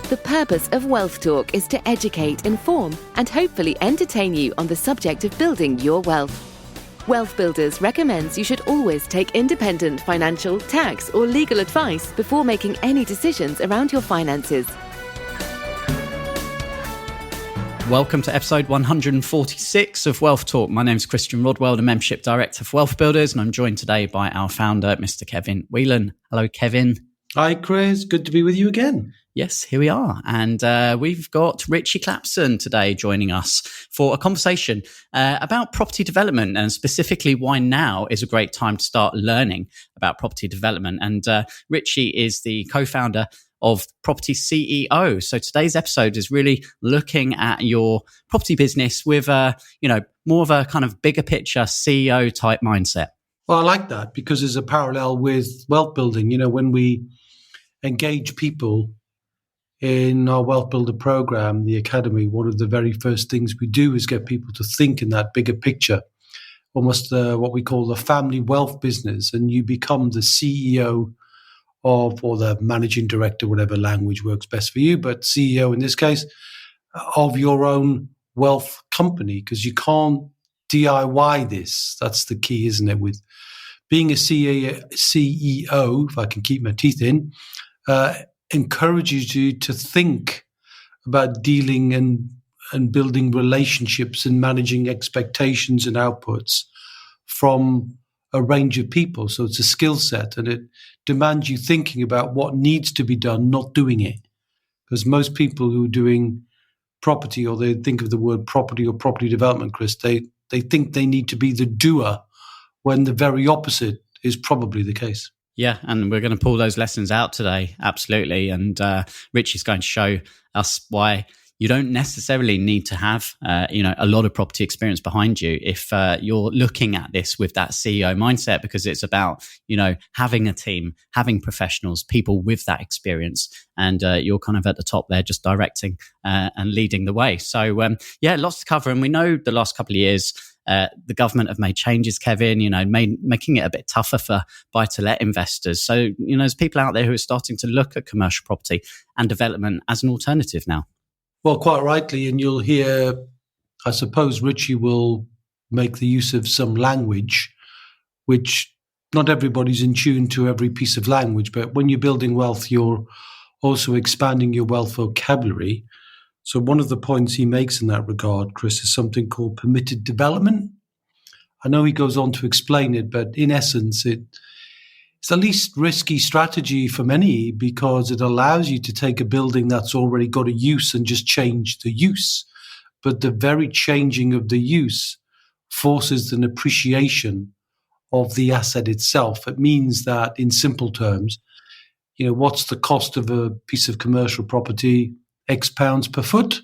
The purpose of WealthTalk is to educate, inform, and hopefully entertain you on the subject of building your wealth. WealthBuilders recommends you should always take independent financial, tax, or legal advice before making any decisions around your finances. Welcome to episode 146 of Wealth Talk. My name is Christian Rodwell, the Membership Director for WealthBuilders, and I'm joined today by our founder, Mr. Kevin Whelan. Hello, Kevin. Hi, Chris. Good to be with you again. Yes, here we are. And we've got Ritchie Clapson today joining us for a conversation about property development, and specifically why now is a great time to start learning about property development. And Ritchie is the co-founder of PropertyCEO. So today's episode is really looking at your property business with more of a kind of bigger picture CEO type mindset. Well, I like that because there's a parallel with wealth building. You know, when we engage people in our Wealth Builder program, the Academy, one of the very first things we do is get people to think in that bigger picture, almost what we call the family wealth business. And you become the CEO of, or the managing director, whatever language works best for you, but CEO in this case, of your own wealth company, because you can't DIY this. That's the key, isn't it? With being a CEO, if I can keep my teeth in, encourages you to think about dealing and building relationships and managing expectations and outputs from a range of people. So it's a skill set, and it demands you thinking about what needs to be done, not doing it. Because most people who are doing property, or they think of the word property or property development, Chris, they think they need to be the doer, when the very opposite is probably the case. Yeah, and we're going to pull those lessons out today, absolutely. And Rich is going to show us why you don't necessarily need to have, a lot of property experience behind you if you're looking at this with that CEO mindset, because it's about, having a team, having professionals, people with that experience, and you're kind of at the top there, just directing and leading the way. So, lots to cover. And we know the last couple of years, the government have made changes, Kevin, making it a bit tougher for buy-to-let investors. So, there's people out there who are starting to look at commercial property and development as an alternative now. Well, quite rightly, and you'll hear, I suppose Ritchie will make the use of some language, which not everybody's in tune to every piece of language, but when you're building wealth, you're also expanding your wealth vocabulary. So one of the points he makes in that regard, Chris, is something called permitted development. I know he goes on to explain it, but in essence, it's the least risky strategy for many, because it allows you to take a building that's already got a use and just change the use. But the very changing of the use forces an appreciation of the asset itself. It means that, in simple terms, what's the cost of a piece of commercial property? X pounds per foot.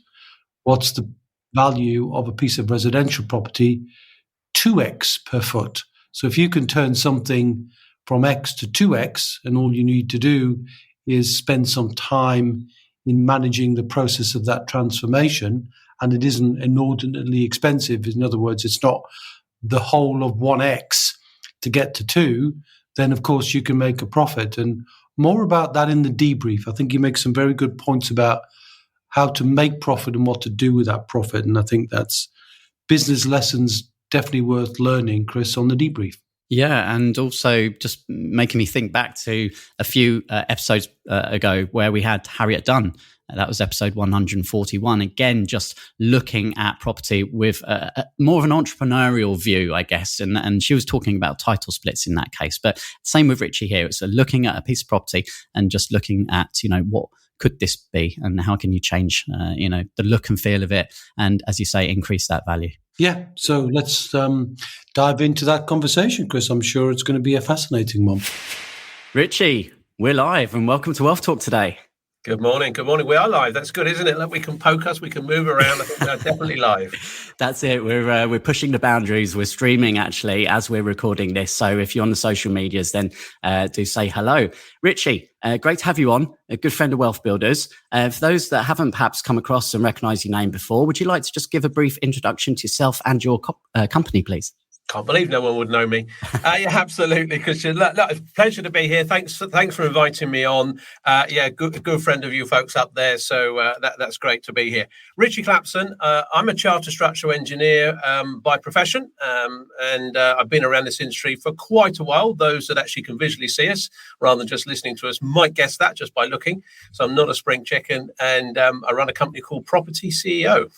What's the value of a piece of residential property? 2x per foot. So if you can turn something from X to 2X, and all you need to do is spend some time in managing the process of that transformation, and it isn't inordinately expensive. In other words, it's not the whole of 1X to get to 2, then of course you can make a profit. And more about that in the debrief. I think you make some very good points about how to make profit and what to do with that profit. And I think that's business lessons definitely worth learning, Chris, on the debrief. Yeah, and also just making me think back to a few episodes ago where we had Harriet Dunn. That was episode 141. Again, just looking at property with more of an entrepreneurial view, I guess. And she was talking about title splits in that case. But same with Ritchie here. It's looking at a piece of property and just looking at, what could this be and how can you change, the look and feel of it. And as you say, increase that value. Yeah, so let's dive into that conversation, Chris. I'm sure it's going to be a fascinating one. Ritchie, we're live and welcome to Wealth Talk today. Good morning. Good morning. We are live. That's good, isn't it? Look, we can poke us. We can move around. I think we're definitely live. That's it. We're pushing the boundaries. We're streaming actually as we're recording this. So if you're on the social medias, then do say hello. Ritchie, great to have you on. A good friend of WealthBuilders. For those that haven't perhaps come across and recognise your name before, would you like to just give a brief introduction to yourself and your company, please? Can't believe no one would know me. Yeah, absolutely, Christian. Look, it's a pleasure to be here. Thanks for inviting me on. Good friend of you folks up there. So that's great to be here. Ritchie Clapson. I'm a chartered structural engineer by profession, and I've been around this industry for quite a while. Those that actually can visually see us rather than just listening to us might guess that just by looking. So I'm not a spring chicken, and I run a company called PropertyCEO.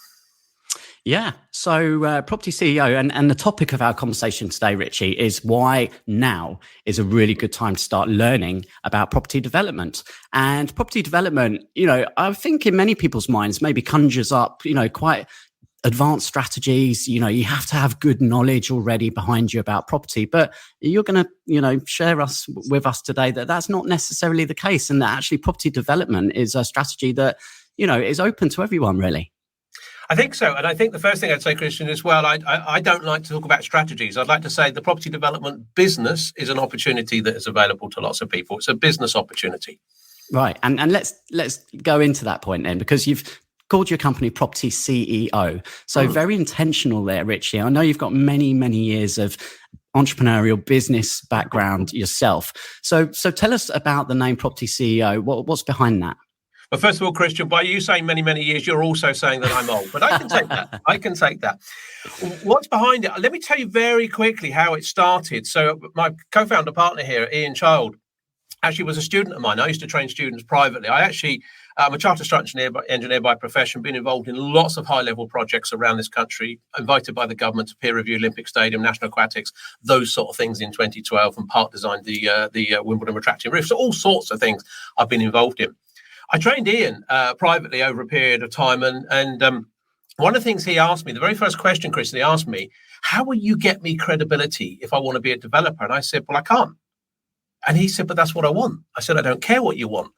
Yeah. So Property CEO and the topic of our conversation today, Ritchie, is why now is a really good time to start learning about property development. And property development, I think in many people's minds maybe conjures up, quite advanced strategies. You have to have good knowledge already behind you about property, but you're going to, share with us today that that's not necessarily the case, and that actually property development is a strategy that, is open to everyone, really. I think so. And I think the first thing I'd say, Christian, as well, I don't like to talk about strategies. I'd like to say the property development business is an opportunity that is available to lots of people. It's a business opportunity. Right. And let's go into that point then, because you've called your company Property CEO. So very intentional there, Ritchie. I know you've got many, many years of entrepreneurial business background yourself. So tell us about the name Property CEO. What's behind that? Well, first of all, Christian, by you saying many, many years, you're also saying that I'm old, but I can take that. I can take that. What's behind it? Let me tell you very quickly how it started. So my co-founder partner here, Ian Child, actually was a student of mine. I used to train students privately. I'm a chartered structural engineer by profession, been involved in lots of high-level projects around this country, invited by the government to peer review Olympic Stadium, National Aquatics, those sort of things in 2012, and part designed the Wimbledon retracting roof. So all sorts of things I've been involved in. I trained Ian privately over a period of time, and one of the things he asked me, the very first question, Chris, he asked me, how will you get me credibility if I want to be a developer? And I said, well, I can't. And he said, but that's what I want. I said, I don't care what you want.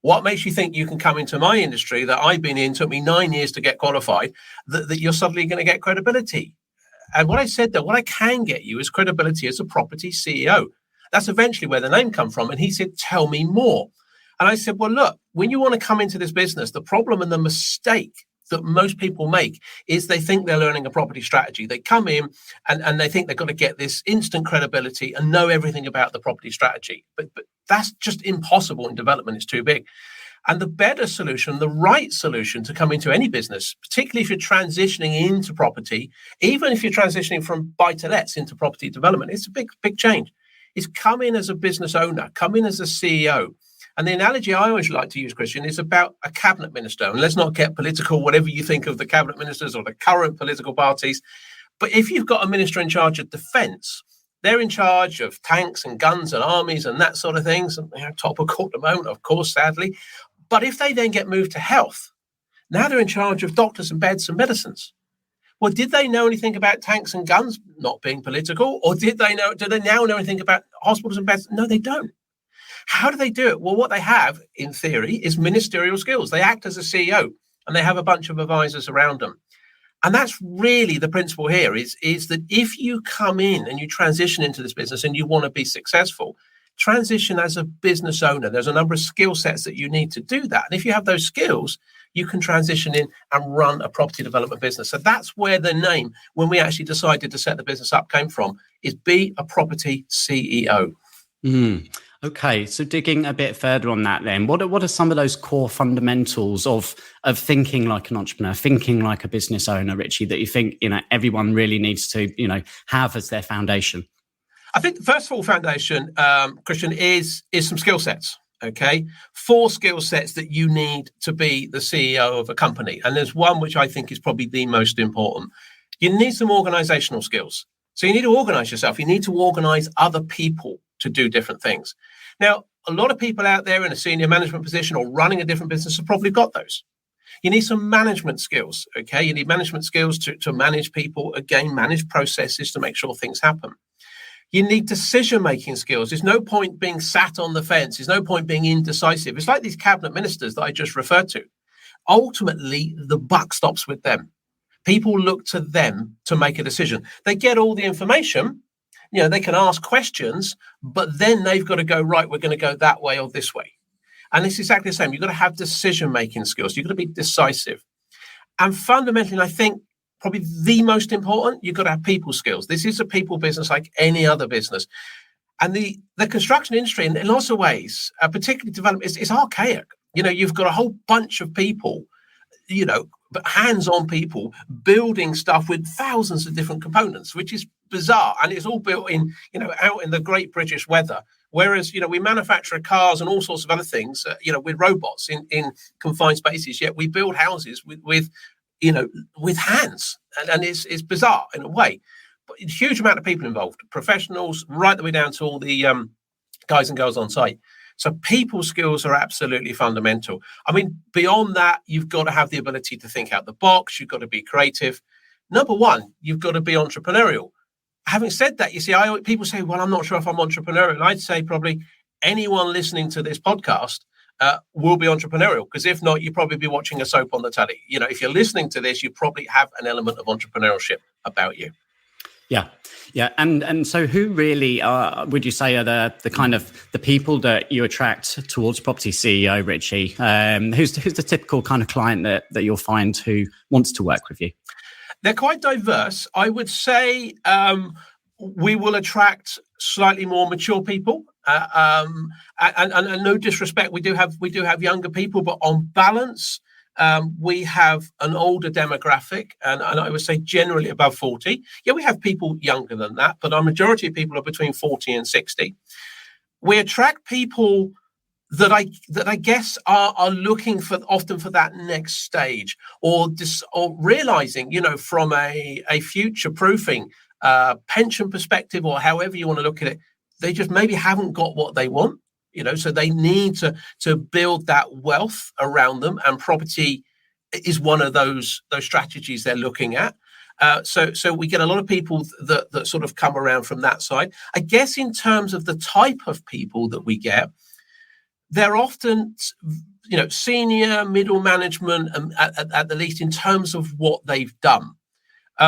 What makes you think you can come into my industry that I've been in, took me 9 years to get qualified, that you're suddenly going to get credibility? And what I said, that what I can get you is credibility as a property CEO. That's eventually where the name come from. And he said, tell me more. And I said, well, look, when you want to come into this business, the problem and the mistake that most people make is they think they're learning a property strategy. They come in and they think they've got to get this instant credibility and know everything about the property strategy. But that's just impossible in development. It's too big. And the better solution, the right solution to come into any business, particularly if you're transitioning into property, even if you're transitioning from buy-to-lets into property development, it's a big, big change, is come in as a business owner, come in as a CEO. And the analogy I always like to use, Christian, is about a cabinet minister. And let's not get political, whatever you think of the cabinet ministers or the current political parties. But if you've got a minister in charge of defence, they're in charge of tanks and guns and armies and that sort of things. And topical at the moment, of course, sadly. But if they then get moved to health, now they're in charge of doctors and beds and medicines. Well, did they know anything about tanks and guns, not being political? Or do they now know anything about hospitals and beds? No, they don't. How do they do it? Well, what they have, in theory, is ministerial skills. They act as a CEO and they have a bunch of advisors around them. And that's really the principle here is that if you come in and you transition into this business and you want to be successful, transition as a business owner. There's a number of skill sets that you need to do that. And if you have those skills, you can transition in and run a property development business. So that's where the name, when we actually decided to set the business up, came from, is be a property CEO. Okay, so digging a bit further on that then, what are some of those core fundamentals of thinking like an entrepreneur, thinking like a business owner, Ritchie, that you think, everyone really needs to, have as their foundation? I think the first of all foundation, Christian, is some skill sets. Okay, 4 skill sets that you need to be the CEO of a company. And there's one which I think is probably the most important. You need some organizational skills. So you need to organize yourself. You need to organize other people to do different things. Now, a lot of people out there in a senior management position or running a different business have probably got those. You need some management skills, okay? You need management skills to manage people, again, manage processes to make sure things happen. You need decision-making skills. There's no point being sat on the fence. There's no point being indecisive. It's like these cabinet ministers that I just referred to. Ultimately, the buck stops with them. People look to them to make a decision. They get all the information. They can ask questions, but then they've got to go, right, we're going to go that way or this way. And it's exactly the same. You've got to have decision-making skills. You've got to be decisive. And fundamentally, I think probably the most important, you've got to have people skills. This is a people business like any other business. And the construction industry, in lots of ways, particularly development, is archaic. You've got a whole bunch of people, but hands-on people building stuff with thousands of different components, which is bizarre. And it's all built in, out in the great British weather. Whereas, we manufacture cars and all sorts of other things, with robots in confined spaces, yet we build houses with hands. And it's bizarre in a way. But a huge amount of people involved, professionals, right the way down to all the guys and girls on site. So people skills are absolutely fundamental. I mean, beyond that, you've got to have the ability to think out the box. You've got to be creative. Number one, you've got to be entrepreneurial. Having said that, you see, people say, well, I'm not sure if I'm entrepreneurial. I'd say probably anyone listening to this podcast will be entrepreneurial, because if not, you'd probably be watching a soap on the telly. If you're listening to this, you probably have an element of entrepreneurship about you. Yeah. And so who really would you say are the kind of the people that you attract towards Property CEO, Ritchie? Who's the typical kind of client that you'll find who wants to work with you? They're quite diverse. I would say we will attract slightly more mature people. And no disrespect, we do have younger people, but on balance, we have an older demographic, and I would say generally above 40. Yeah, we have people younger than that, but our majority of people are between 40 and 60. We attract people that I guess are looking often for that next stage, or realizing, from a future proofing pension perspective, or however you want to look at it, they just maybe haven't got what they want. So they need to build that wealth around them, and property is one of those strategies they're looking at. So we get a lot of people that sort of come around from that side. I guess in terms of the type of people that we get, they're often, senior, middle management, at the least in terms of what they've done.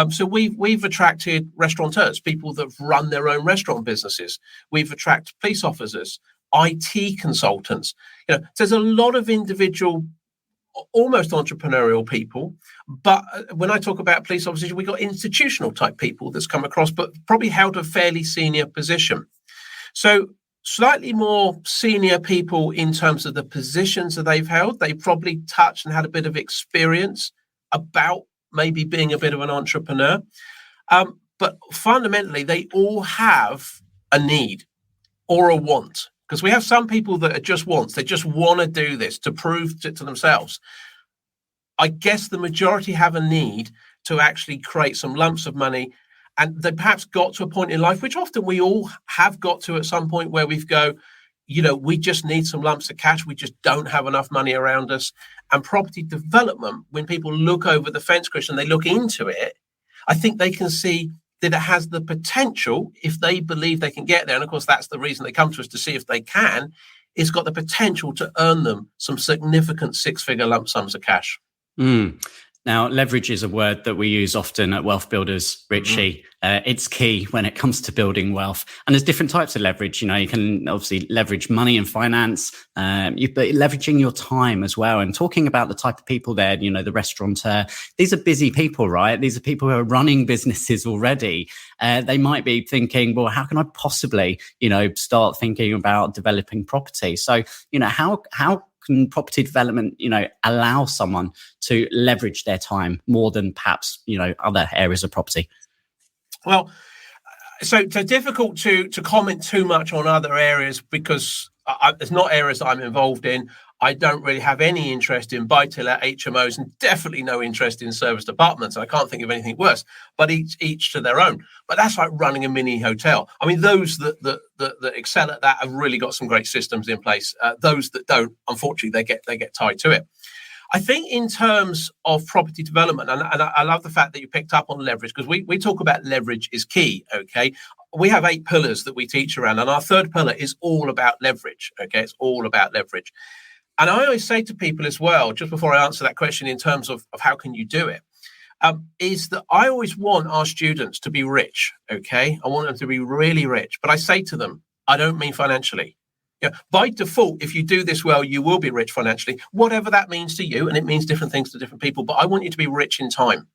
So we've attracted restaurateurs, people that run their own restaurant businesses. We've attracted police officers, IT consultants. There's a lot of individual, almost entrepreneurial people. But when I talk about police officers, we've got institutional type people that's come across, but probably held a fairly senior position. So slightly more senior people in terms of the positions that they've held. They probably touched and had a bit of experience about maybe being a bit of an entrepreneur. But fundamentally, they all have a need or a want. Because we have some people that are just wants. They just want to do this to prove to themselves. I guess the majority have a need to actually create some lumps of money. And they perhaps got to a point in life, which often we all have got to at some point, where we go, we just need some lumps of cash. We just don't have enough money around us. And property development, when people look over the fence, Christian, they look into it, I think they can see that it has the potential, if they believe they can get there, and of course that's the reason they come to us, to see if they can, it's got the potential to earn them some significant six-figure lump sums of cash. Now, leverage is a word that we use often at WealthBuilders, Ritchie. It's key when it comes to building wealth. And there's different types of leverage. You can obviously leverage money and finance, but leveraging your time as well. And talking about the type of people there, the restaurateur, these are busy people, right? These are people who are running businesses already. They might be thinking, well, how can I possibly, start thinking about developing property? So, how can property development, allow someone to leverage their time more than perhaps, other areas of property? Well, so difficult to comment too much on other areas, because there's not areas that I'm involved in. I don't really have any interest in buy-to-let HMOs, and definitely no interest in service departments. I can't think of anything worse, but each to their own. But that's like running a mini hotel. I mean, those that excel at that have really got some great systems in place. Those that don't, unfortunately, they get tied to it. I think in terms of property development, and I love the fact that you picked up on leverage, because we talk about leverage is key, okay? We have 8 pillars that we teach around, and our third pillar is all about leverage, okay? It's all about leverage. And I always say to people as well, just before I answer that question in terms of how can you do it, is that I always want our students to be rich, okay? I want them to be really rich. But I say to them, I don't mean financially. By default, if you do this well, you will be rich financially, whatever that means to you. And it means different things to different people. But I want you to be rich in time.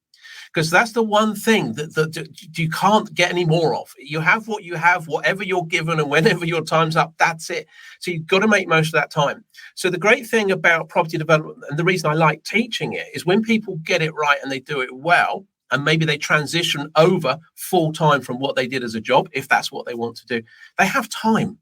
because that's the one thing that you can't get any more of. You have what you have, whatever you're given, and whenever your time's up, that's it. So you've got to make most of that time. So the great thing about property development, and the reason I like teaching it, is when people get it right and they do it well, and maybe they transition over full time from what they did as a job, if that's what they want to do, they have time.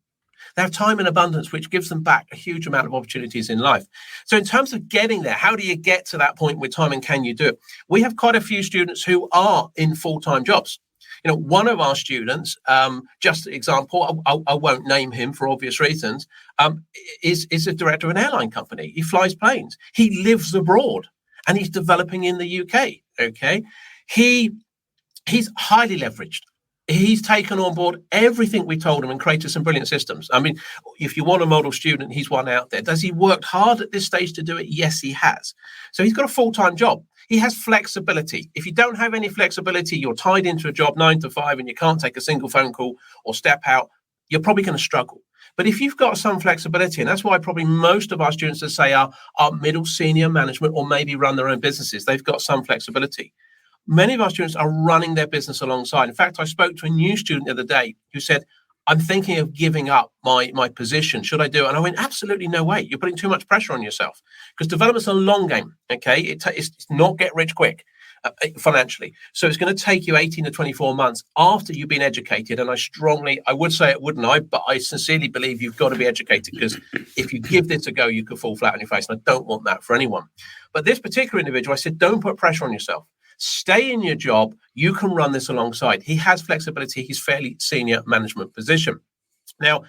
They have time in abundance, which gives them back a huge amount of opportunities in life. So in terms of getting there, how do you get to that point with time, and can you do it? We have quite a few students who are in full-time jobs. One of our students, just an example, I won't name him for obvious reasons, is a director of an airline company. He flies planes. He lives abroad, and he's developing in the UK. Okay, he's highly leveraged. He's taken on board everything we told him and created some brilliant systems. I mean, if you want a model student, he's one out there. Does he work hard at this stage to do it? Yes, he has. So he's got a full-time job. He has flexibility. If you don't have any flexibility, you're tied into a job 9 to 5 and you can't take a single phone call or step out, you're probably going to struggle. But if you've got some flexibility, and that's why probably most of our students that say are middle senior management or maybe run their own businesses, they've got some flexibility. Many of our students are running their business alongside. In fact, I spoke to a new student the other day who said, I'm thinking of giving up my position. Should I do it? And I went, absolutely no way. You're putting too much pressure on yourself, because development's a long game, okay? It's not get rich quick financially. So it's going to take you 18 to 24 months after you've been educated. And I would say it wouldn't I, but I sincerely believe you've got to be educated, because if you give this a go, you could fall flat on your face. And I don't want that for anyone. But this particular individual, I said, don't put pressure on yourself. Stay in your job. You can run this alongside. He has flexibility. He's fairly senior management position. Now,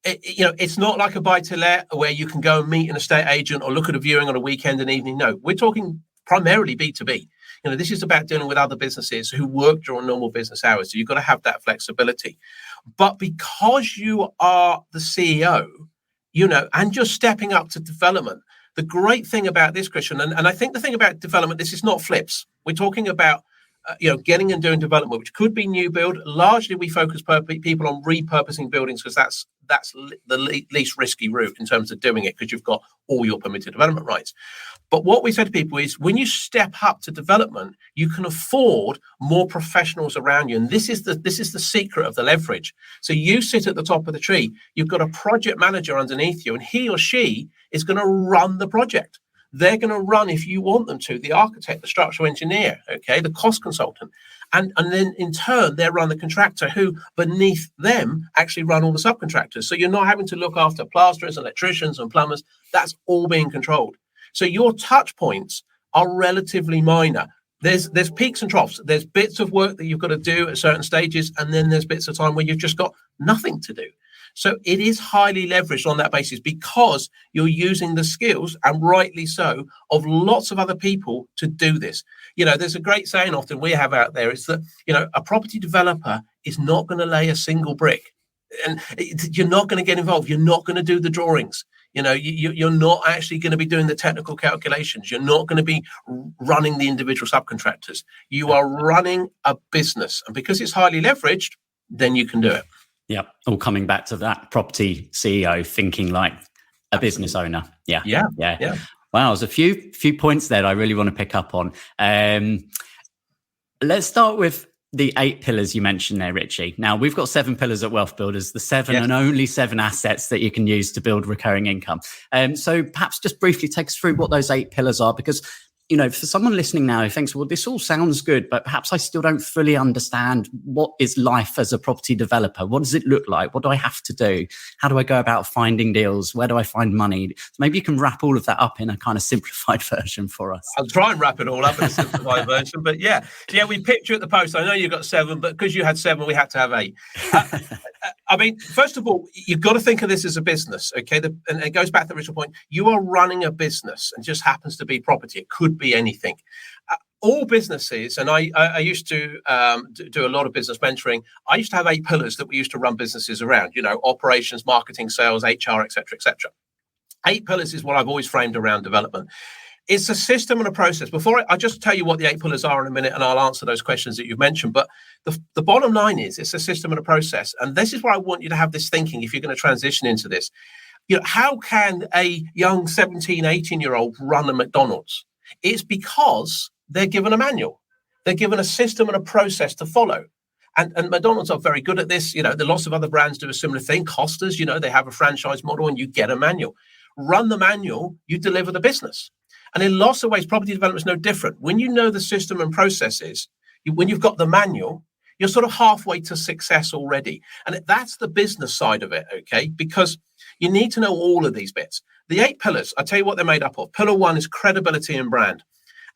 it's not like a buy-to-let where you can go and meet an estate agent or look at a viewing on a weekend and evening. No, we're talking primarily B2B. This is about dealing with other businesses who work during normal business hours. So you've got to have that flexibility. But because you are the CEO, and you're stepping up to development, the great thing about this, Christian, and I think the thing about development, this is not flips. We're talking about, getting and doing development, which could be new build. Largely, we focus people on repurposing buildings, because that's the least risky route in terms of doing it, because you've got all your permitted development rights. But what we say to people is, when you step up to development, you can afford more professionals around you, and this is the secret of the leverage. So you sit at the top of the tree. You've got a project manager underneath you, and he or she is going to run the project. They're going to run, if you want them to, the architect, the structural engineer, okay, the cost consultant. And then in turn, they run the contractor, who beneath them actually run all the subcontractors. So you're not having to look after plasterers, electricians and plumbers. That's all being controlled. So your touch points are relatively minor. There's peaks and troughs. There's bits of work that you've got to do at certain stages, and then there's bits of time where you've just got nothing to do. So it is highly leveraged on that basis, because you're using the skills, and rightly so, of lots of other people to do this. There's a great saying often we have out there, is that, a property developer is not going to lay a single brick, and you're not going to get involved. You're not going to do the drawings. You're not actually going to be doing the technical calculations. You're not going to be running the individual subcontractors. You are running a business, and because it's highly leveraged, then you can do it. Yeah, all coming back to that property CEO thinking like a business owner. Yeah. Wow, there's a few points there I really want to pick up on. Let's start with the 8 pillars you mentioned there, Ritchie. Now, we've got 7 pillars at WealthBuilders, the 7 and only 7 assets that you can use to build recurring income. So perhaps just briefly take us through what those 8 pillars are, because for someone listening now who thinks, well, this all sounds good, but perhaps I still don't fully understand what is life as a property developer. What does it look like? What do I have to do? How do I go about finding deals? Where do I find money? So maybe you can wrap all of that up in a kind of simplified version for us. I'll try and wrap it all up in a simplified version. But yeah, we picked you at the post. I know you got 7, but because you had 7, we had to have 8. I mean, first of all, you've got to think of this as a business, okay? And it goes back to the original point. You are running a business, and just happens to be property. It could be anything. All businesses, and I used to do a lot of business mentoring. I used to have 8 pillars that we used to run businesses around, operations, marketing, sales, HR, et cetera, et cetera. 8 pillars is what I've always framed around development. It's a system and a process. Before I just tell you what the 8 pillars are in a minute, and I'll answer those questions that you've mentioned. But the bottom line is, it's a system and a process. And this is why I want you to have this thinking if you're going to transition into this. How can a young 17, 18-year-old run a McDonald's? It's because they're given a manual. They're given a system and a process to follow. And McDonald's are very good at this. There are lots of other brands do a similar thing. Costas, they have a franchise model and you get a manual. Run the manual, you deliver the business. And in lots of ways, property development is no different. When you know the system and processes, when you've got the manual, you're sort of halfway to success already. And that's the business side of it, okay? Because you need to know all of these bits. The 8 pillars, I'll tell you what they're made up of. Pillar 1 is credibility and brand.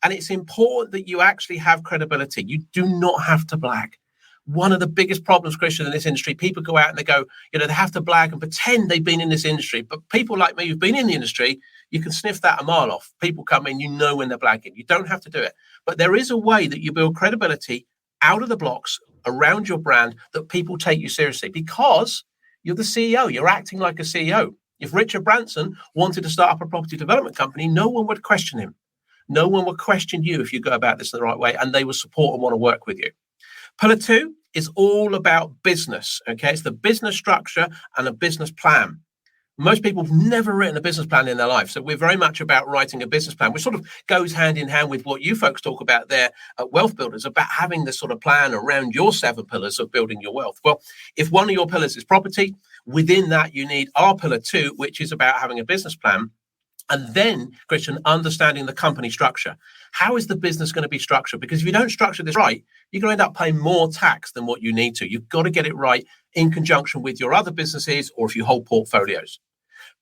And it's important that you actually have credibility. You do not have to brag. One of the biggest problems, Christian, in this industry, people go out and they go, they have to brag and pretend they've been in this industry. But people like me who've been in the industry, you can sniff that a mile off. People come in, when they're blagging. You don't have to do it. But there is a way that you build credibility out of the blocks around your brand that people take you seriously because you're the CEO. You're acting like a CEO. If Richard Branson wanted to start up a property development company, no one would question him. No one will question you if you go about this in the right way, and they will support and want to work with you. Pillar 2 is all about business, okay? It's the business structure and a business plan. Most people have never written a business plan in their life, so we're very much about writing a business plan, which sort of goes hand in hand with what you folks talk about there at WealthBuilders, about having this sort of plan around your 7 pillars of building your wealth. Well, if one of your pillars is property, within that you need our pillar 2, which is about having a business plan. And then, Christian, understanding the company structure. How is the business going to be structured? Because if you don't structure this right, you're going to end up paying more tax than what you need to. You've got to get it right in conjunction with your other businesses or if you hold portfolios.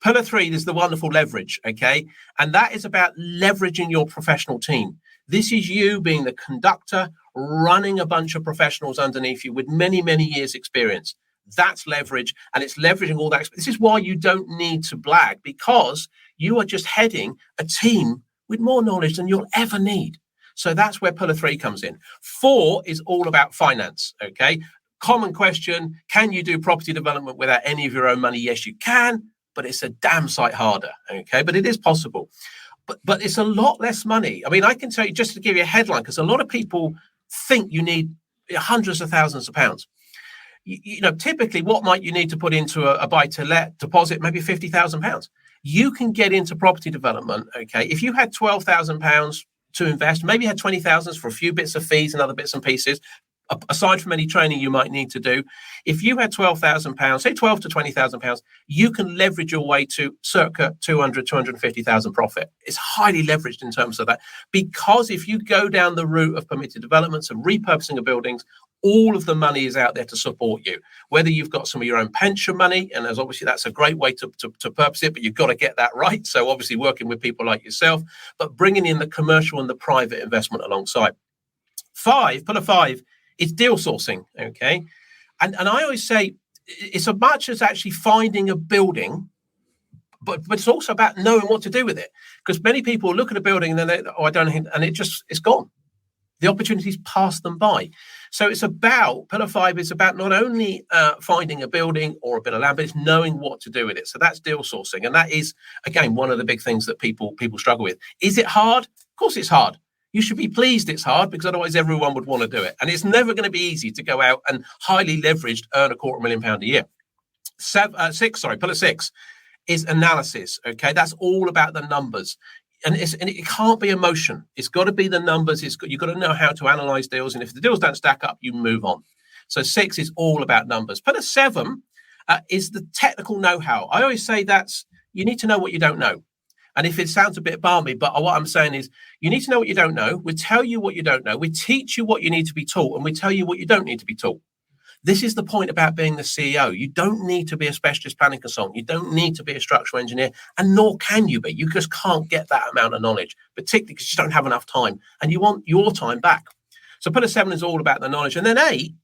Pillar 3 is the wonderful leverage, okay? And that is about leveraging your professional team. This is you being the conductor, running a bunch of professionals underneath you with many, many years experience. That's leverage, and it's leveraging all that. This is why you don't need to brag, because you are just heading a team with more knowledge than you'll ever need. So that's where pillar 3 comes in. 4 is all about finance, okay? Common question, can you do property development without any of your own money? Yes, you can, but it's a damn sight harder, okay? But it is possible. But it's a lot less money. I mean, I can tell you, just to give you a headline, because a lot of people think you need hundreds of thousands of pounds. Typically, what might you need to put into a buy-to-let deposit? Maybe £50,000. You can get into property development, okay? If you had £12,000 to invest, maybe you had 20,000 for a few bits of fees and other bits and pieces, aside from any training you might need to do. If you had £12,000, say 12 to £20,000, you can leverage your way to circa 200, 250,000 profit. It's highly leveraged in terms of that, because if you go down the route of permitted developments and repurposing of buildings, all of the money is out there to support you. Whether you've got some of your own pension money, and as obviously that's a great way to purpose it, but you've got to get that right. So obviously working with people like yourself, but bringing in the commercial and the private investment alongside. Pillar 5 is deal sourcing, okay? And I always say it's as much as actually finding a building, but it's also about knowing what to do with it. Because many people look at a building and then I don't know, and it's gone. The opportunities pass them by. So it's about, pillar 5 is about not only finding a building or a bit of land, but it's knowing what to do with it. So that's deal sourcing. And that is, again, one of the big things that people struggle with. Is it hard? Of course it's hard. You should be pleased it's hard, because otherwise everyone would want to do it. And it's never going to be easy to go out and highly leveraged earn £250,000 a year. Pillar 6 is analysis. Okay, that's all about the numbers. And it can't be emotion. It's got to be the numbers. You've got to know how to analyze deals. And if the deals don't stack up, you move on. So 6 is all about numbers. Pillar 7 is the technical know-how. I always say you need to know what you don't know. And if it sounds a bit balmy, but what I'm saying is you need to know what you don't know. We tell you what you don't know. We teach you what you need to be taught, and we tell you what you don't need to be taught. This is the point about being the CEO. You don't need to be a specialist planning consultant. You don't need to be a structural engineer, and nor can you be. You just can't get that amount of knowledge, particularly because you don't have enough time and you want your time back. So pillar 7 is all about the knowledge. And then 8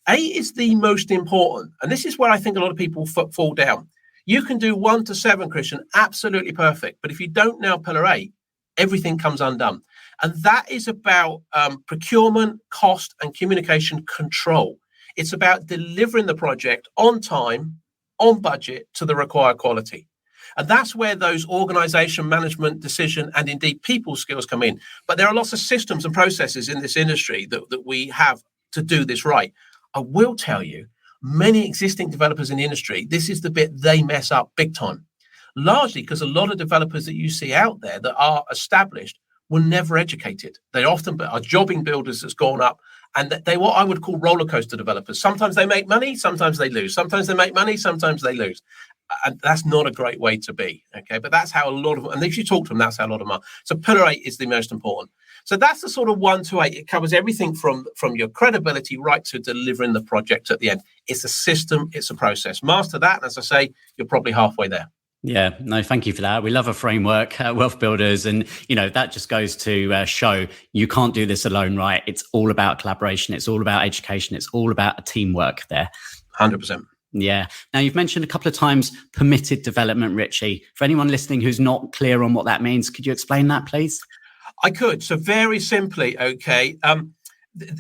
is the most important. And this is where I think a lot of people fall down. You can do 1 to 7, Christian, absolutely perfect. But if you don't know pillar 8, everything comes undone. And that is about procurement, cost, and communication control. It's about delivering the project on time, on budget, to the required quality. And that's where those organization, management, decision, and indeed people skills come in. But there are lots of systems and processes in this industry that we have to do this right. I will tell you, many existing developers in the industry, this is the bit they mess up big time. Largely because a lot of developers that you see out there that are established were never educated. They often are jobbing builders that's gone up, and they what I would call roller coaster developers. Sometimes they make money, sometimes they lose. Sometimes they make money, sometimes they lose. And that's not a great way to be, okay? But that's how a lot of them, and if you talk to them, that's how a lot of them are. So pillar 8 is the most important. So that's the sort of 1 to 8. It covers everything from your credibility right to delivering the project at the end. It's a system, it's a process. Master that, and as I say, you're probably halfway there. Yeah, no, thank you for that. We love a framework, Wealth Builders. And, that just goes to show you can't do this alone, right? It's all about collaboration. It's all about education. It's all about teamwork there. 100%. Yeah. Now, you've mentioned a couple of times permitted development, Ritchie. For anyone listening who's not clear on what that means, could you explain that, please? I could. So very simply, okay,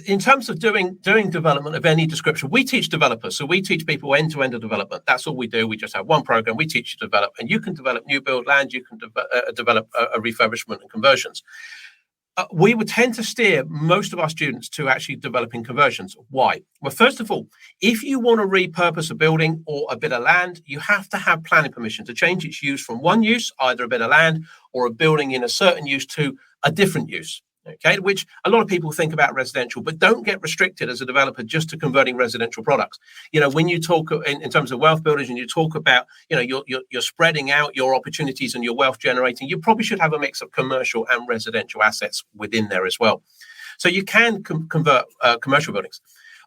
in terms of doing development of any description, we teach developers. So we teach people end-to-end of development. That's all we do. We just have one program. We teach you to develop, and you can develop new build land. You can develop a refurbishment and conversions. We would tend to steer most of our students to actually developing conversions. Why? Well, first of all, if you want to repurpose a building or a bit of land, you have to have planning permission to change its use from one use, either a bit of land or a building in a certain use, to a different use. Okay, which a lot of people think about residential, but don't get restricted as a developer just to converting residential products. When you talk in terms of wealth builders and you talk about, you're spreading out your opportunities and your wealth generating, you probably should have a mix of commercial and residential assets within there as well. So you can convert commercial buildings.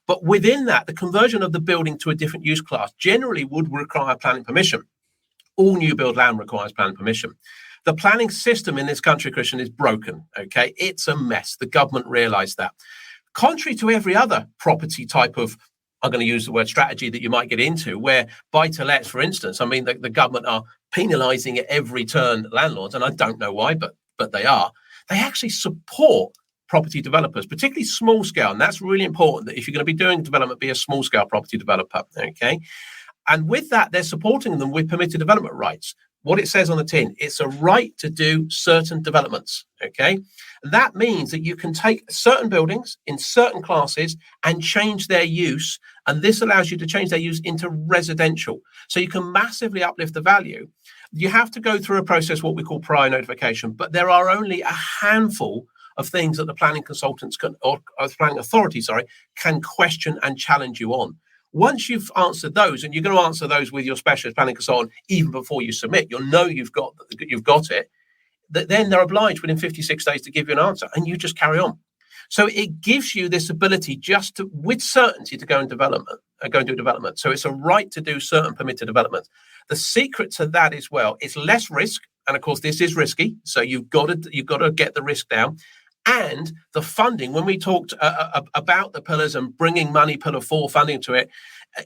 But within that, the conversion of the building to a different use class generally would require planning permission. All new build land requires planning permission. The planning system in this country, Christian, is broken, okay? It's a mess. The government realised that. Contrary to every other property type of, I'm going to use the word strategy, that you might get into, where buy-to-lets, for instance, the government are penalising at every turn landlords, and I don't know why, but they are. They actually support property developers, particularly small scale, and that's really important, that if you're going to be doing development, be a small scale property developer, okay? And with that, they're supporting them with permitted development rights. What it says on the tin, it's a right to do certain developments, okay? That means that you can take certain buildings in certain classes and change their use, and this allows you to change their use into residential. So you can massively uplift the value. You have to go through a process, what we call prior notification, but there are only a handful of things that the planning consultants can, or planning authority, can question and challenge you on. Once you've answered those, and you're going to answer those with your specialist planning consultant even before you submit, you'll know you've got it. Then they're obliged within 56 days to give you an answer, and you just carry on. So it gives you this ability just to, with certainty, to go and do development. So it's a right to do certain permitted developments. The secret to that as well, it's less risk, and of course this is risky. So you've got to get the risk down. And the funding, when we talked about the pillars and bringing money, pillar 4 funding to it,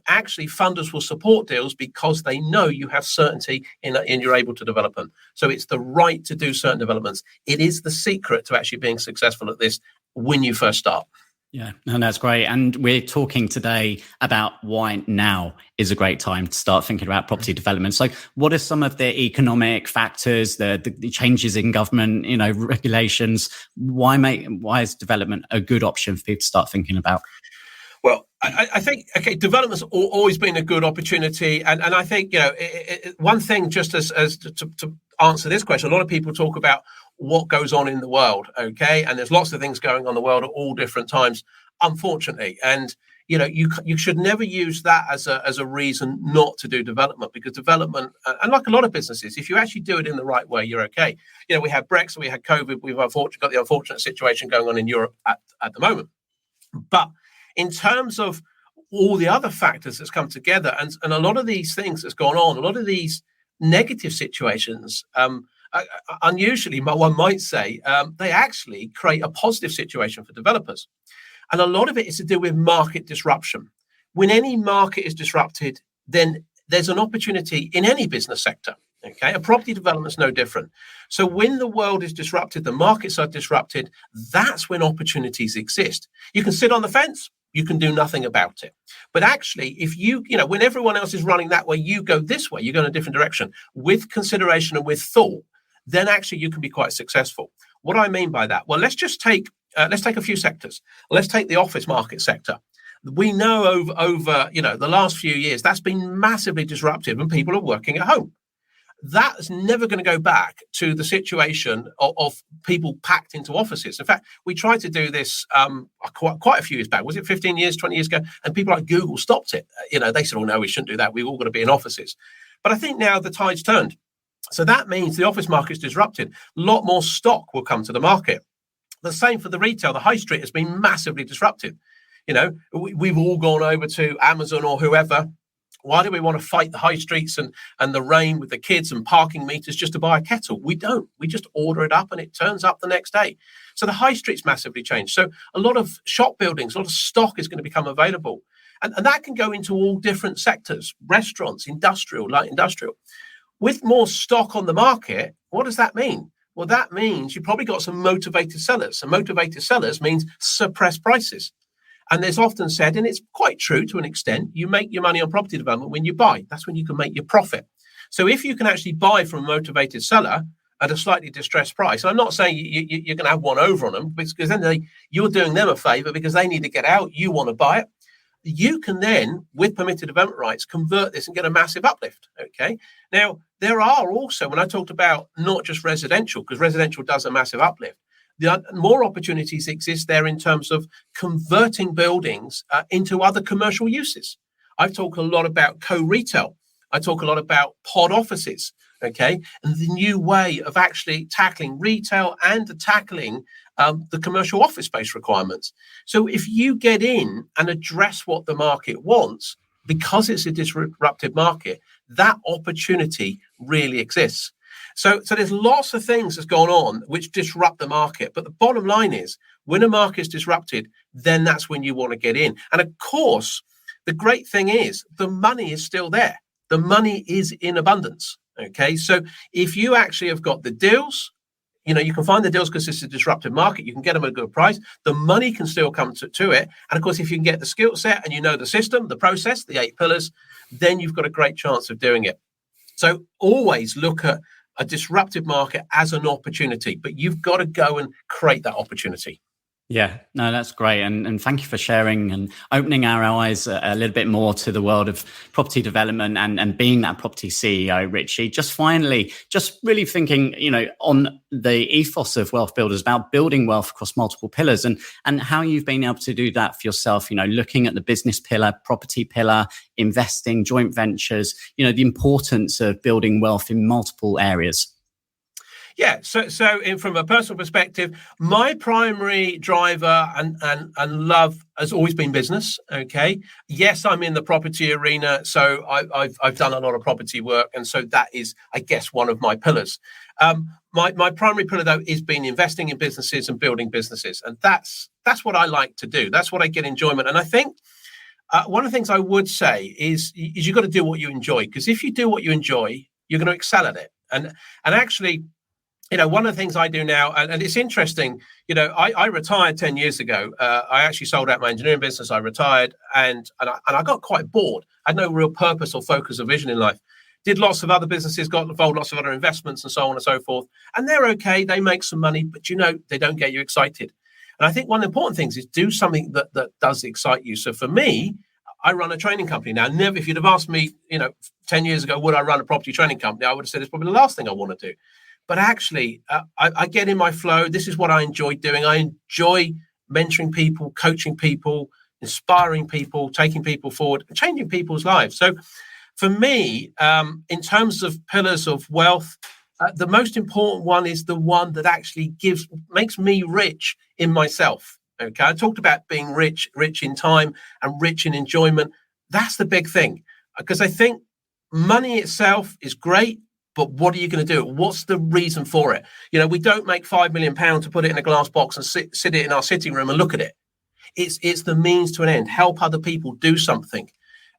actually funders will support deals because they know you have certainty in you're able to develop them. So it's the right to do certain developments. It is the secret to actually being successful at this when you first start. Yeah, and that's great. And we're talking today about why now is a great time to start thinking about property development. So what are some of the economic factors, the changes in government, regulations? Why is development a good option for people to start thinking about? Well, I think, development's always been a good opportunity. And I think, one thing, just as to answer this question, a lot of people talk about what goes on in the world, okay? And there's lots of things going on in the world at all different times, unfortunately. And, you should never use that as a reason not to do development, because development, and like a lot of businesses, if you actually do it in the right way, you're okay. We had Brexit, we had COVID, we've got the unfortunate situation going on in Europe at the moment. But in terms of all the other factors that's come together, and a lot of these things that's gone on, a lot of these negative situations, unusually, one might say, they actually create a positive situation for developers. And a lot of it is to do with market disruption. When any market is disrupted, then there's an opportunity in any business sector. Okay, a property development is no different. So when the world is disrupted, the markets are disrupted, that's when opportunities exist. You can sit on the fence, you can do nothing about it. But actually, if when everyone else is running that way, you go this way, you go in a different direction with consideration and with thought, then actually you can be quite successful. What do I mean by that? Well, let's take a few sectors. Let's take the office market sector. We know over the last few years, that's been massively disruptive and people are working at home. that's never going to go back to the situation of people packed into offices. In fact, we tried to do this quite a few years back. Was it 15 years, 20 years ago? And people like Google stopped it. They said, oh, no, we shouldn't do that. We've all got to be in offices. But I think now the tide's turned. So that means the office market's disrupted. A lot more stock will come to the market. The same for the retail. The high street has been massively disrupted. We've all gone over to Amazon or whoever. Why do we want to fight the high streets and the rain with the kids and parking meters just to buy a kettle? We don't. We just order it up and it turns up the next day. So the high street's massively changed. So a lot of shop buildings, a lot of stock is going to become available. And that can go into all different sectors, restaurants, industrial, light industrial. With more stock on the market, what does that mean? Well, that means you've probably got some motivated sellers. And motivated sellers means suppressed prices. And there's often said, and it's quite true to an extent, you make your money on property development when you buy. That's when you can make your profit. So if you can actually buy from a motivated seller at a slightly distressed price, and I'm not saying you're going to have one over on them, because then you're doing them a favor because they need to get out, you want to buy it. You can then, with permitted development rights, convert this and get a massive uplift. Okay. Now, there are also, when I talked about not just residential, because residential does a massive uplift, more opportunities exist there in terms of converting buildings into other commercial uses. I've talked a lot about co-retail. I talk a lot about pod offices, okay, and the new way of actually tackling retail and tackling the commercial office space requirements. So if you get in and address what the market wants, because it's a disrupted market, that opportunity really exists. So there's lots of things that's gone on which disrupt the market. But the bottom line is, when a market is disrupted, then that's when you want to get in. And of course, the great thing is the money is still there. The money is in abundance. Okay, so if you actually have got the deals, you can find the deals because it's a disrupted market. You can get them at a good price. The money can still come to it. And of course, if you can get the skill set and you know the system, the process, the 8 pillars, then you've got a great chance of doing it. So always look at a disruptive market as an opportunity, but you've got to go and create that opportunity. Yeah, no, that's great. And thank you for sharing and opening our eyes a little bit more to the world of property development and being that property CEO, Ritchie. Just finally, just really thinking, on the ethos of Wealth Builders about building wealth across multiple pillars and how you've been able to do that for yourself, looking at the business pillar, property pillar, investing, joint ventures, the importance of building wealth in multiple areas. Yeah, so from a personal perspective, my primary driver and love has always been business. Okay, yes, I'm in the property arena, so I've done a lot of property work, and so that is, I guess, one of my pillars. My primary pillar though is been investing in businesses and building businesses, and that's what I like to do. That's what I get enjoyment, and I think one of the things I would say is you've got to do what you enjoy, because if you do what you enjoy, you're going to excel at it, and actually. One of the things I do now, and it's interesting, I retired 10 years ago. I actually sold out my engineering business. I retired and I got quite bored. I had no real purpose or focus or vision in life. Did lots of other businesses, got involved, lots of other investments and so on and so forth. And they're okay. They make some money, but they don't get you excited. And I think one of the important things is do something that does excite you. So for me, I run a training company now. Never, if you'd have asked me, 10 years ago, would I run a property training company? I would have said it's probably the last thing I want to do. But actually, I get in my flow. This is what I enjoy doing. I enjoy mentoring people, coaching people, inspiring people, taking people forward, and changing people's lives. So for me, in terms of pillars of wealth, the most important one is the one that actually makes me rich in myself. Okay, I talked about being rich in time and rich in enjoyment. That's the big thing, because I think money itself is great. But what are you going to do? What's the reason for it? We don't make £5 million to put it in a glass box and sit it in our sitting room and look at it. It's the means to an end. Help other people do something.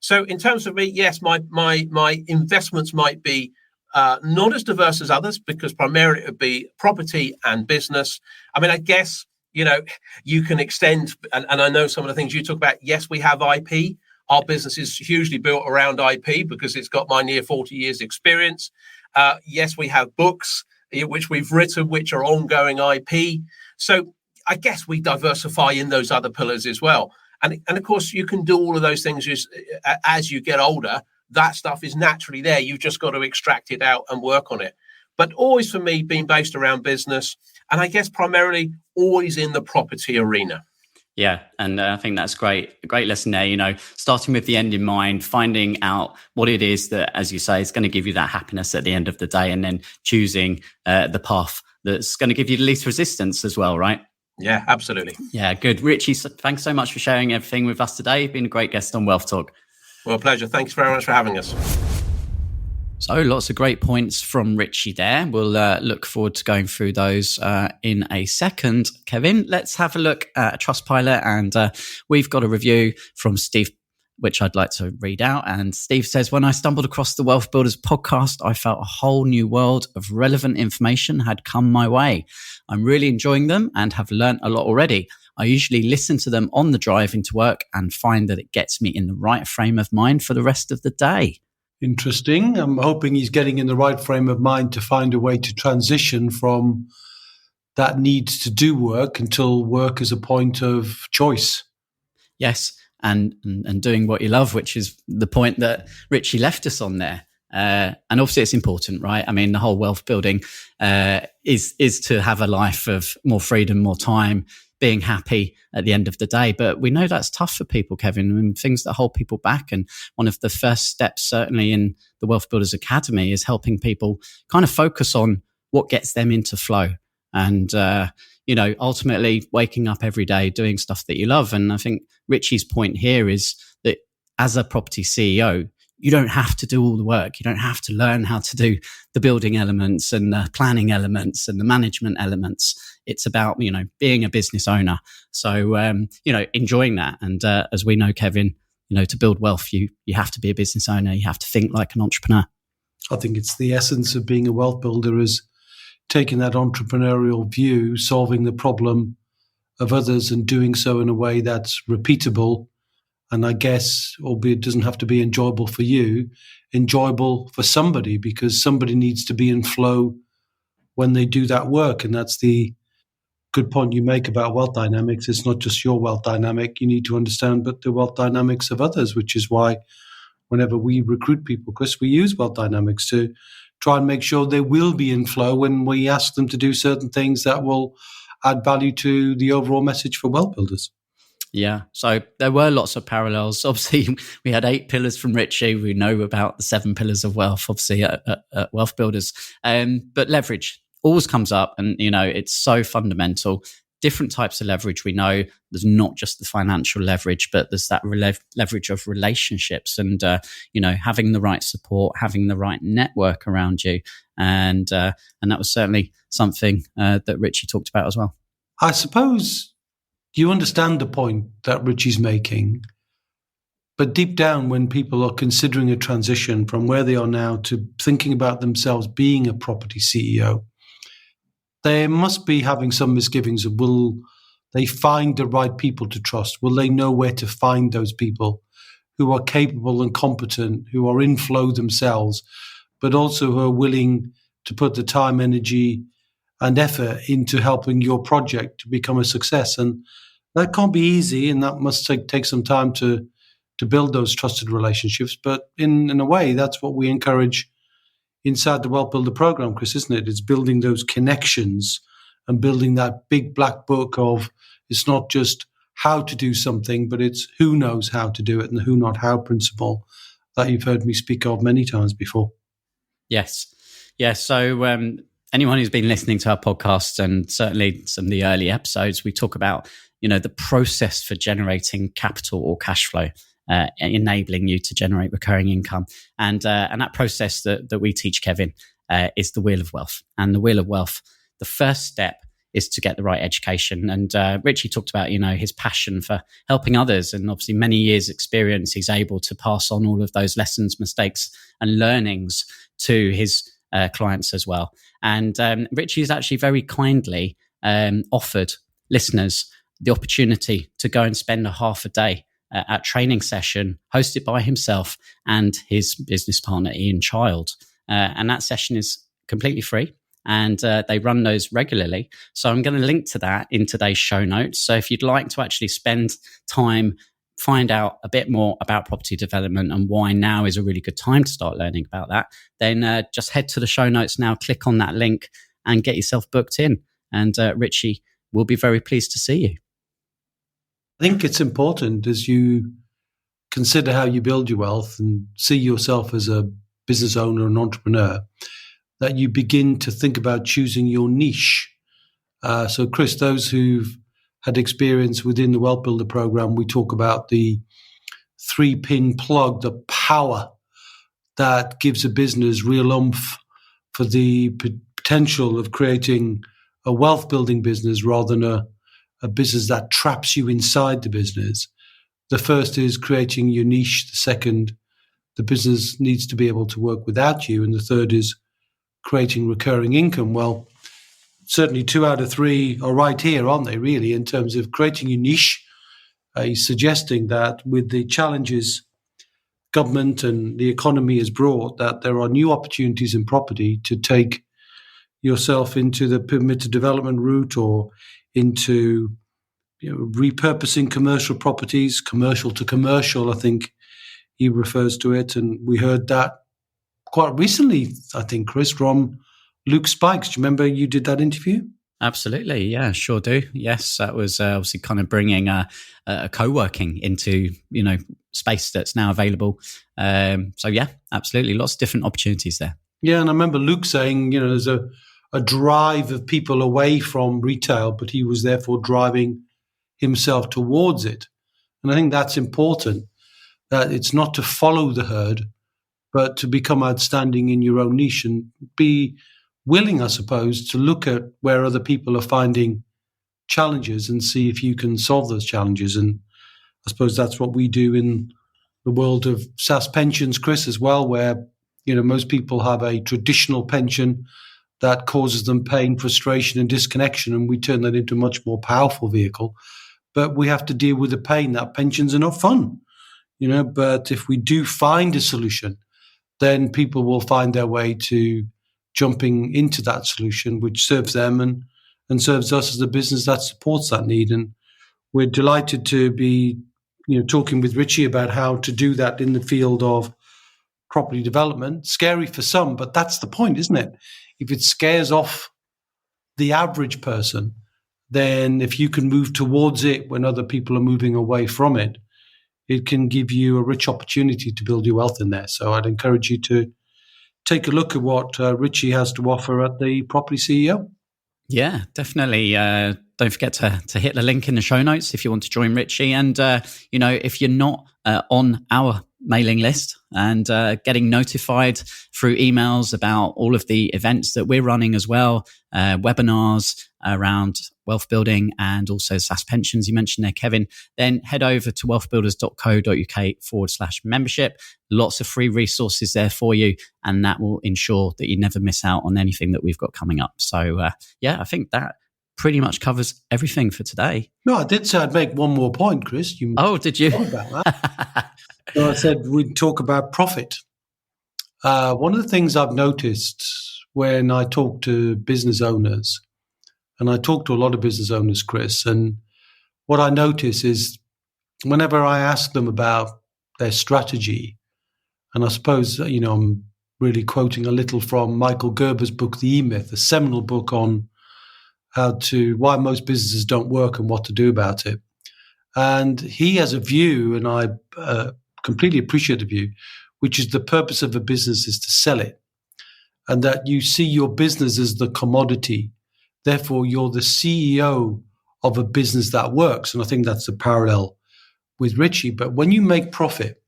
So in terms of me, yes, my investments might be not as diverse as others, because primarily it would be property and business. I mean, I guess, you can extend, and I know some of the things you talk about. Yes, we have IP. Our business is hugely built around IP because it's got my near 40 years experience. Yes, we have books which we've written, which are ongoing IP. So I guess we diversify in those other pillars as well. And of course, you can do all of those things as you get older. that stuff is naturally there. You've just got to extract it out and work on it. But always for me, being based around business, and I guess primarily always in the property arena. Yeah, and I think that's great. A great lesson there, starting with the end in mind, finding out what it is that, as you say, is going to give you that happiness at the end of the day, and then choosing the path that's going to give you the least resistance as well, right? Yeah, absolutely. Yeah, good. Ritchie, thanks so much for sharing everything with us today. You've been a great guest on Wealth Talk. Well, pleasure. Thanks very much for having us. So lots of great points from Ritchie there. We'll look forward to going through those in a second. Kevin, let's have a look at Trustpilot, and we've got a review from Steve, which I'd like to read out. And Steve says, when I stumbled across the Wealth Builders podcast, I felt a whole new world of relevant information had come my way. I'm really enjoying them and have learnt a lot already. I usually listen to them on the drive into work and find that it gets me in the right frame of mind for the rest of the day. Interesting. I'm hoping he's getting in the right frame of mind to find a way to transition from that need to do work until work is a point of choice. Yes, and doing what you love, which is the point that Ritchie left us on there. And obviously it's important, right? I mean, the whole wealth building is to have a life of more freedom, more time, being happy at the end of the day. But we know that's tough for people, Kevin, and things that hold people back. And one of the first steps, certainly in the Wealth Builders Academy, is helping people kind of focus on what gets them into flow. And, ultimately waking up every day, doing stuff that you love. And I think Ritchie's point here is that as a property CEO, you don't have to do all the work. You don't have to learn how to do the building elements and the planning elements and the management elements. It's about, being a business owner. So, enjoying that. And as we know, Kevin, to build wealth, you have to be a business owner. You have to think like an entrepreneur. I think it's the essence of being a wealth builder is taking that entrepreneurial view, solving the problem of others and doing so in a way that's repeatable. And I guess, albeit it doesn't have to be enjoyable for you, enjoyable for somebody, because somebody needs to be in flow when they do that work. And that's the good point you make about wealth dynamics. It's not just your wealth dynamic. You need to understand but the wealth dynamics of others, which is why whenever we recruit people, Chris, we use wealth dynamics to try and make sure they will be in flow when we ask them to do certain things that will add value to the overall message for wealth builders. Yeah, so there were lots of parallels. Obviously, we had 8 pillars from Ritchie. We know about the 7 pillars of wealth, obviously, at Wealth Builders. But leverage always comes up, and, it's so fundamental. Different types of leverage. We know there's not just the financial leverage, but there's that leverage of relationships and, having the right support, having the right network around you. And that was certainly something that Ritchie talked about as well. I suppose you understand the point that Ritchie's making, but deep down, when people are considering a transition from where they are now to thinking about themselves being a property CEO, they must be having some misgivings of, will they find the right people to trust? Will they know where to find those people who are capable and competent, who are in flow themselves, but also who are willing to put the time, energy, and effort into helping your project to become a success? And that can't be easy, and that must take some time to build those trusted relationships. But in a way, that's what we encourage inside the Wealth Builder program, Chris, isn't it? It's building those connections and building that big black book of, it's not just how to do something, but it's who knows how to do it, and the who not how principle that you've heard me speak of many times before. Yes. Yeah. So anyone who's been listening to our podcast, and certainly some of the early episodes, we talk about, the process for generating capital or cash flow, enabling you to generate recurring income. And that process that we teach, Kevin, is the Wheel of Wealth. And the Wheel of Wealth, the first step is to get the right education. And Ritchie talked about, his passion for helping others, and obviously many years experience. He's able to pass on all of those lessons, mistakes, and learnings to his clients as well. And Ritchie has actually very kindly offered listeners the opportunity to go and spend a half a day at training session hosted by himself and his business partner, Ian Child. And that session is completely free, and they run those regularly. So I'm going to link to that in today's show notes. So if you'd like to actually spend time find out a bit more about property development and why now is a really good time to start learning about that, then just head to the show notes now, click on that link and get yourself booked in. And Ritchie will be very pleased to see you. I think it's important as you consider how you build your wealth and see yourself as a business owner and entrepreneur, that you begin to think about choosing your niche. So, Chris, those who've had experience within the Wealth Builder program, we talk about the 3-pin plug, the power that gives a business real oomph for the potential of creating a wealth building business rather than a business that traps you inside the business. The first is creating your niche. The second, the business needs to be able to work without you. And the third is creating recurring income. Well, certainly 2 out of 3 are right here, aren't they, really, in terms of creating your niche. He's suggesting that with the challenges government and the economy has brought, that there are new opportunities in property to take yourself into the permitted development route or into repurposing commercial properties, commercial to commercial, I think he refers to it. And we heard that quite recently, I think, Chris, from Luke Spikes. Do you remember you did that interview? Absolutely. Yeah, sure do. Yes, that was obviously kind of bringing a co-working into, space that's now available. So yeah, absolutely. Lots of different opportunities there. Yeah. And I remember Luke saying, there's a drive of people away from retail, but he was therefore driving himself towards it. And I think that's important, that it's not to follow the herd, but to become outstanding in your own niche and be willing, I suppose, to look at where other people are finding challenges and see if you can solve those challenges. And I suppose that's what we do in the world of SSAS pensions, Chris, as well, where, most people have a traditional pension that causes them pain, frustration, and disconnection, and we turn that into a much more powerful vehicle. But we have to deal with the pain that pensions are not fun, but if we do find a solution, then people will find their way to jumping into that solution, which serves them and serves us as a business that supports that need. And we're delighted to be, talking with Ritchie about how to do that in the field of property development. Scary for some, but that's the point, isn't it? If it scares off the average person, then if you can move towards it when other people are moving away from it, it can give you a rich opportunity to build your wealth in there. So I'd encourage you to take a look at what Ritchie has to offer at the Property CEO. Yeah, definitely. Don't forget to hit the link in the show notes if you want to join Ritchie. And, if you're not on our mailing list and getting notified through emails about all of the events that we're running as well, webinars around wealth building and also SSAS pensions you mentioned there, Kevin, then head over to wealthbuilders.co.uk/membership. Lots of free resources there for you, and that will ensure that you never miss out on anything that we've got coming up. So, I think that pretty much covers everything for today. No, I did say I'd make one more point, Chris. Did you? About that. So I said we'd talk about profit. One of the things I've noticed when I talk to business owners, and I talk to a lot of business owners, Chris, and what I notice is whenever I ask them about their strategy, and I suppose, I'm really quoting a little from Michael Gerber's book, The E-Myth, a seminal book on why most businesses don't work and what to do about it. And he has a view, and I completely appreciate the view, which is the purpose of a business is to sell it, and that you see your business as the commodity. Therefore, you're the CEO of a business that works. And I think that's the parallel with Ritchie. But when you make profit,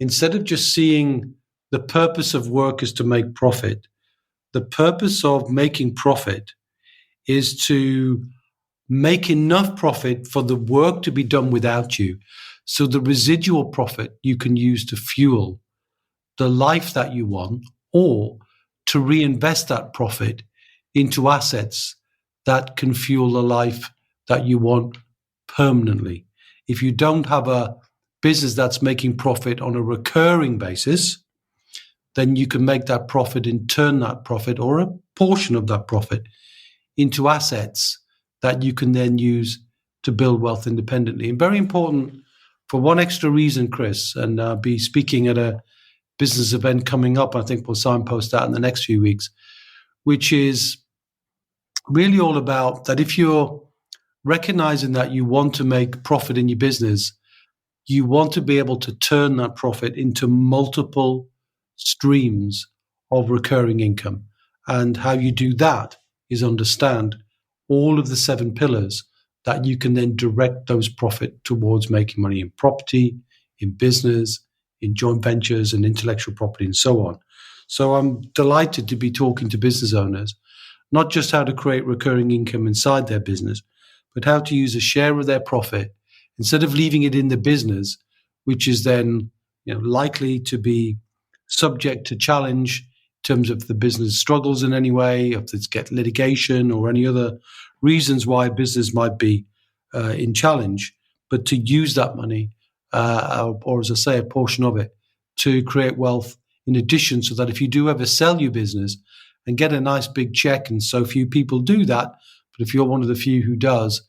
instead of just seeing the purpose of work is to make profit, the purpose of making profit is to make enough profit for the work to be done without you. So the residual profit you can use to fuel the life that you want, or to reinvest that profit into assets that can fuel the life that you want permanently. If you don't have a business that's making profit on a recurring basis, then you can make that profit and turn that profit or a portion of that profit into assets that you can then use to build wealth independently. And very important for one extra reason, Chris, and I'll be speaking at a business event coming up. I think we'll signpost that in the next few weeks, which is really all about that if you're recognizing that you want to make profit in your business, you want to be able to turn that profit into multiple streams of recurring income. And how you do that is understand all of the 7 pillars that you can then direct those profit towards making money in property, in business, in joint ventures and intellectual property and so on. So I'm delighted to be talking to business owners, not just how to create recurring income inside their business, but how to use a share of their profit instead of leaving it in the business, which is then likely to be subject to challenge in terms of the business struggles in any way, if it's get litigation or any other reasons why a business might be in challenge, but to use that money, or as I say, a portion of it, to create wealth in addition, so that if you do ever sell your business and get a nice big check, and so few people do that, but if you're one of the few who does,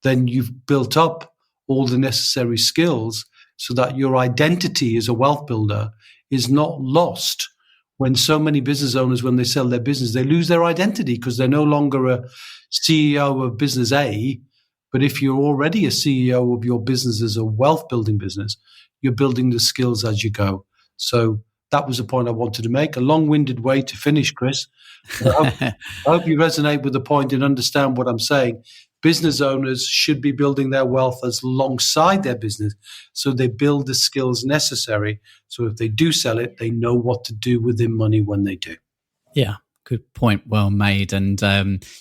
then you've built up all the necessary skills so that your identity as a wealth builder is not lost. When so many business owners, when they sell their business, they lose their identity because they're no longer a CEO of business A. But if you're already a CEO of your business as a wealth building business, you're building the skills as you go. So that was the point I wanted to make. A long-winded way to finish, Chris. I hope you resonate with the point and understand what I'm saying. Business owners should be building their wealth alongside their business, so they build the skills necessary. So if they do sell it, they know what to do with their money when they do. Yeah, good point. Well made. And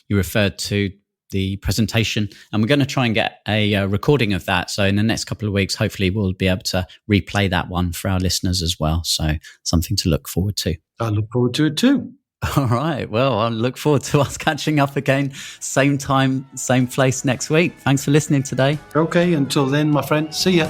you referred to the presentation, and we're going to try and get a recording of that. So in the next couple of weeks, hopefully we'll be able to replay that one for our listeners as well. So something to look forward to. I look forward to it too. All right. Well, I look forward to us catching up again, same time, same place next week. Thanks for listening today. Okay. Until then, my friend, see ya.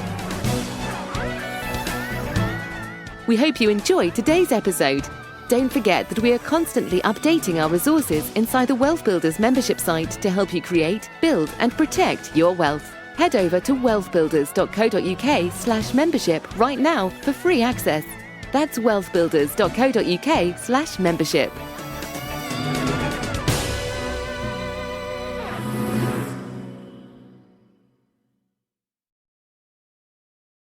We hope you enjoyed today's episode. Don't forget that we are constantly updating our resources inside the Wealth Builders membership site to help you create, build, and protect your wealth. Head over to wealthbuilders.co.uk/membership right now for free access. That's wealthbuilders.co.uk/membership.